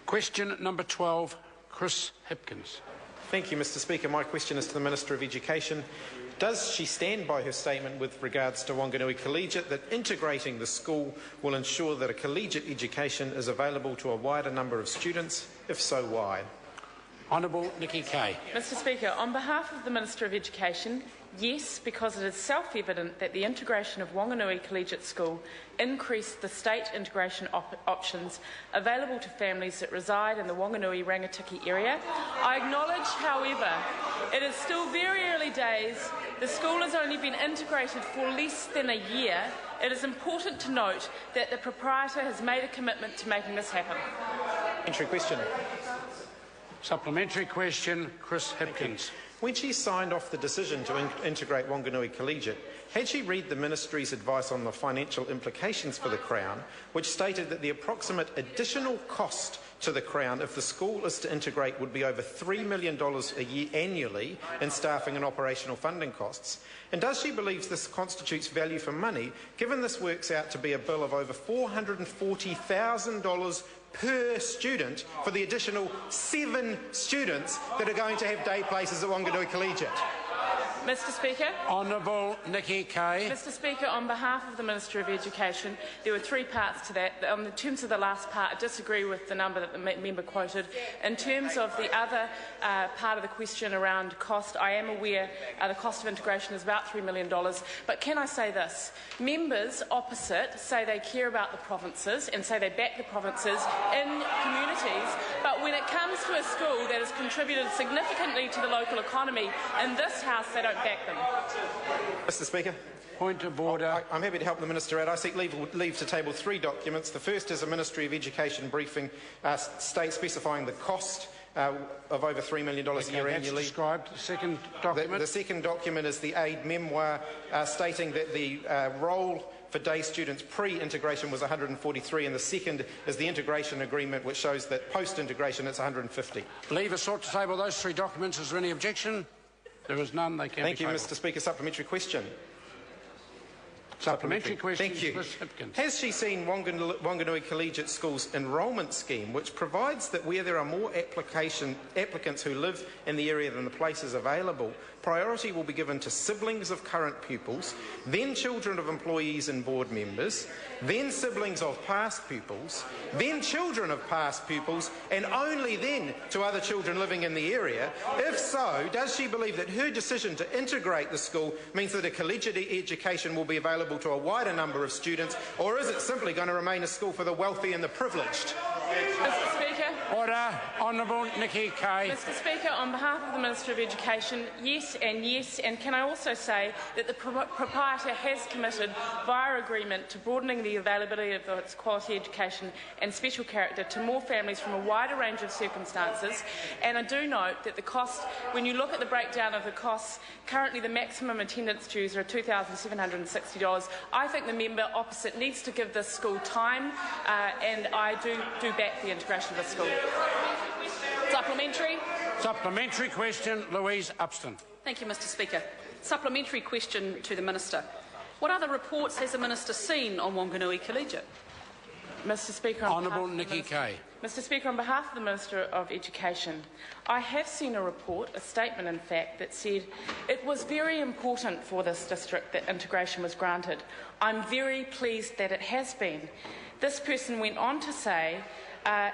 Question number 12, Chris Hipkins. Thank you, Mr Speaker. My question is to the Minister of Education. Does she stand by her statement with regards to Wanganui Collegiate that integrating the school will ensure that a collegiate education is available to a wider number of students? If so, why? Honourable Nikki Kay. Mr Speaker, on behalf of the Minister of Education, yes, because it is self-evident that the integration of Wanganui Collegiate School increased the state integration options available to families that reside in the Wanganui Rangitikei area. I acknowledge, however, it is still very early days. The school has only been integrated for less than a year. It is important to note that the proprietor has made a commitment to making this happen. Supplementary question. Supplementary question, Chris Hipkins. When she signed off the decision to integrate Wanganui Collegiate, had she read the Ministry's advice on the financial implications for the Crown, which stated that the approximate additional cost to the Crown if the school is to integrate would be over $3 million a year annually in staffing and operational funding costs? And does she believe this constitutes value for money, given this works out to be a bill of over $440,000 per student for the additional 7 students that are going to have day places at Wanganui Collegiate? Mr Speaker. Honourable Nikki Kay. Mr Speaker, on behalf of the Minister of Education, there were 3 parts to that. In terms of the last part, I disagree with the number that the member quoted. In terms of the other part of the question around cost, I am aware the cost of integration is about $3 million. But can I say this? Members opposite say they care about the provinces and say they back the provinces in communities, but when it comes to a school that has contributed significantly to the local economy, in this House they don't back them. Mr Speaker. Point of order. I'm happy to help the Minister out. I seek leave to table 3 documents. The first is a Ministry of Education briefing specifying the cost of over $3 million a year annually. Described. The second document. The second document is the aid memoir stating that the roll for day students pre-integration was 143, and the second is the integration agreement, which shows that post-integration it's 150. Leave is sought to table those 3 documents. Is there any objection? There is none. They can Thank be you, tabled. Mr Speaker. Supplementary question. Supplementary question. Thank you. Chris Hipkins. Has she seen Wanganui Collegiate School's enrolment scheme, which provides that where there are more applicants who live in the area than the places available, priority will be given to siblings of current pupils, then children of employees and board members, then siblings of past pupils, then children of past pupils, and only then to other children living in the area? If so, does she believe that her decision to integrate the school means that a collegiate education will be available to a wider number of students, or is it simply going to remain a school for the wealthy and the privileged? Mr Speaker. Order. Honourable Nikki Kay. Mr Speaker, on behalf of the Minister of Education, yes, and can I also say that the proprietor has committed via agreement to broadening the availability of its quality education and special character to more families from a wider range of circumstances. And I do note that the cost, when you look at the breakdown of the costs, currently the maximum attendance dues are $2,760. I think the member opposite needs to give this school time, and I do back the integration of the school. Supplementary. Supplementary question, Louise Upston. Thank you, Mr Speaker. Supplementary question to the Minister. What other reports has the Minister seen on Wanganui Collegiate? Mr Speaker, Honourable Nikki Kay. Mr Speaker, on behalf of the Minister of Education, I have seen a report, a statement in fact, that said it was very important for this district that integration was granted. I'm very pleased that it has been. This person went on to say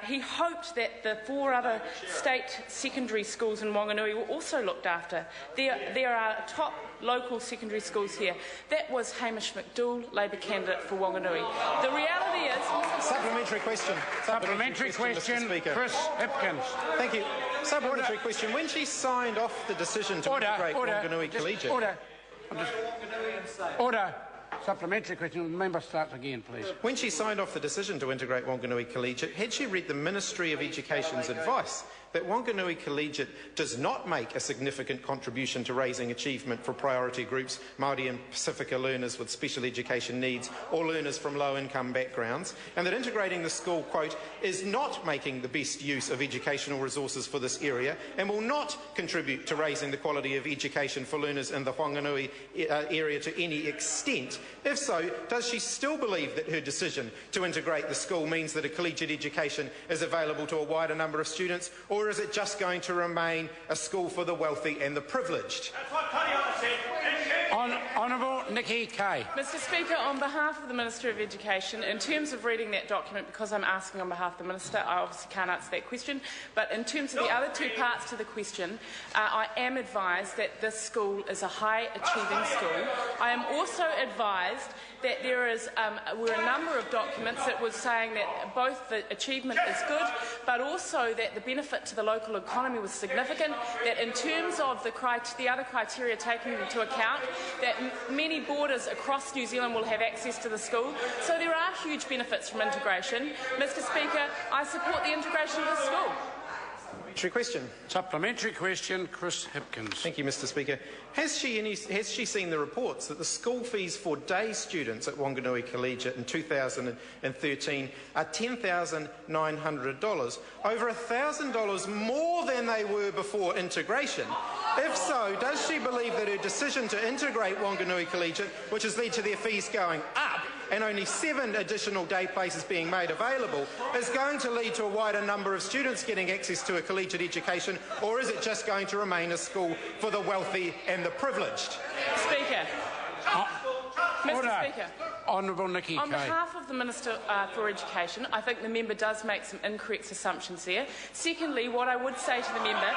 he hoped that the 4 other state secondary schools in Wanganui were also looked after. There are top local secondary schools here. That was Hamish McDougall, Labour candidate for Wanganui. The reality is... Supplementary question. Supplementary question, Chris Hipkins. Thank you. Supplementary question. When she signed off the decision to integrate Wanganui Collegiate... Order. Supplementary question. The member starts again, please. When she signed off the decision to integrate Wanganui Collegiate, had she read the Ministry of Education's advice that Wanganui Collegiate does not make a significant contribution to raising achievement for priority groups, Māori and Pacifica learners with special education needs or learners from low-income backgrounds, and that integrating the school, quote, is not making the best use of educational resources for this area and will not contribute to raising the quality of education for learners in the Wanganui area to any extent. If so, does she still believe that her decision to integrate the school means that a collegiate education is available to a wider number of students, or is it just going to remain a school for the wealthy and the privileged? That's what Tariana said. Honourable Nikki Kay. Mr Speaker, on behalf of the Minister of Education, in terms of reading that document, because I'm asking on behalf of the Minister, I obviously can't answer that question, but in terms of the other two parts to the question, I am advised that this school is a high-achieving school. I am also advised that there were a number of documents that were saying that both the achievement is good, but also that the benefit to the local economy was significant, that in terms of the other criteria taken into account, that many borders across New Zealand will have access to the school. So there are huge benefits from integration. Mr Speaker, I support the integration of the school. Supplementary question. Supplementary question, Chris Hipkins. Thank you, Mr Speaker. Has she seen the reports that the school fees for day students at Wanganui Collegiate in 2013 are $10,900, over $1,000 more than they were before integration? If so, does she believe that her decision to integrate Wanganui Collegiate, which has led to their fees going up and only 7 additional day places being made available, is going to lead to a wider number of students getting access to a collegiate education, or is it just going to remain a school for the wealthy and the privileged? Speaker. Mr Speaker. Honourable Nikki Kay. On behalf of the Minister for Education, I think the member does make some incorrect assumptions there. Secondly, what I would say to the member,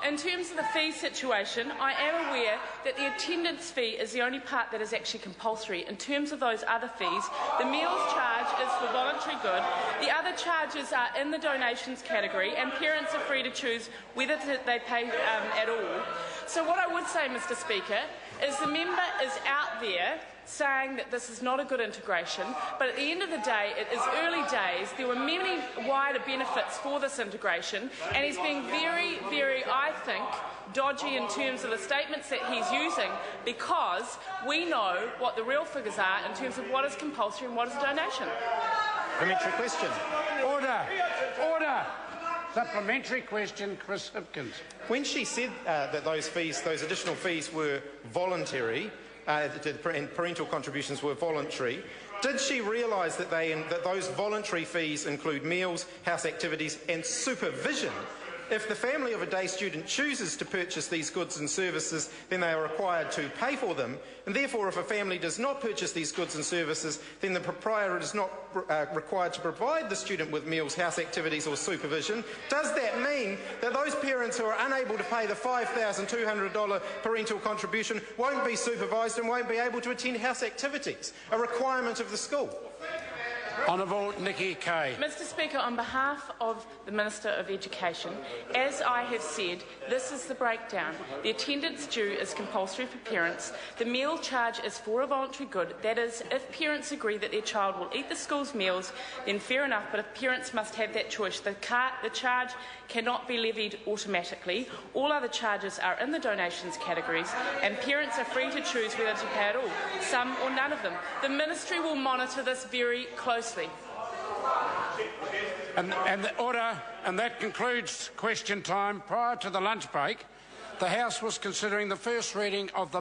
in terms of the fee situation, I am aware that the attendance fee is the only part that is actually compulsory. In terms of those other fees, the meals charge is for voluntary good. The other charges are in the donations category, and parents are free to choose whether they pay at all. So what I would say, Mr Speaker, is the member is out there saying that this is not a good integration, but at the end of the day, it is early days. There were many wider benefits for this integration, and he's being very, very, I think, dodgy in terms of the statements that he's using, because we know what the real figures are in terms of what is compulsory and what is a donation. Supplementary question. Order. Order. Supplementary question, Chris Hipkins. When she said that those additional fees were voluntary, and parental contributions were voluntary, did she realise that those voluntary fees include meals, house activities and supervision? If the family of a day student chooses to purchase these goods and services, then they are required to pay for them, and therefore if a family does not purchase these goods and services, then the proprietor is not required to provide the student with meals, house activities or supervision. Does that mean that those parents who are unable to pay the $5,200 parental contribution won't be supervised and won't be able to attend house activities, a requirement of the school? Honourable Nikki Kay. Mr Speaker, on behalf of the Minister of Education, as I have said, this is the breakdown. The attendance due is compulsory for parents. The meal charge is for a voluntary good. That is, if parents agree that their child will eat the school's meals, then fair enough, but if parents must have that choice, the charge cannot be levied automatically. All other charges are in the donations categories, and parents are free to choose whether to pay at all, some or none of them. The Ministry will monitor this very closely. And that concludes question time. Prior to the lunch break, the House was considering the first reading of the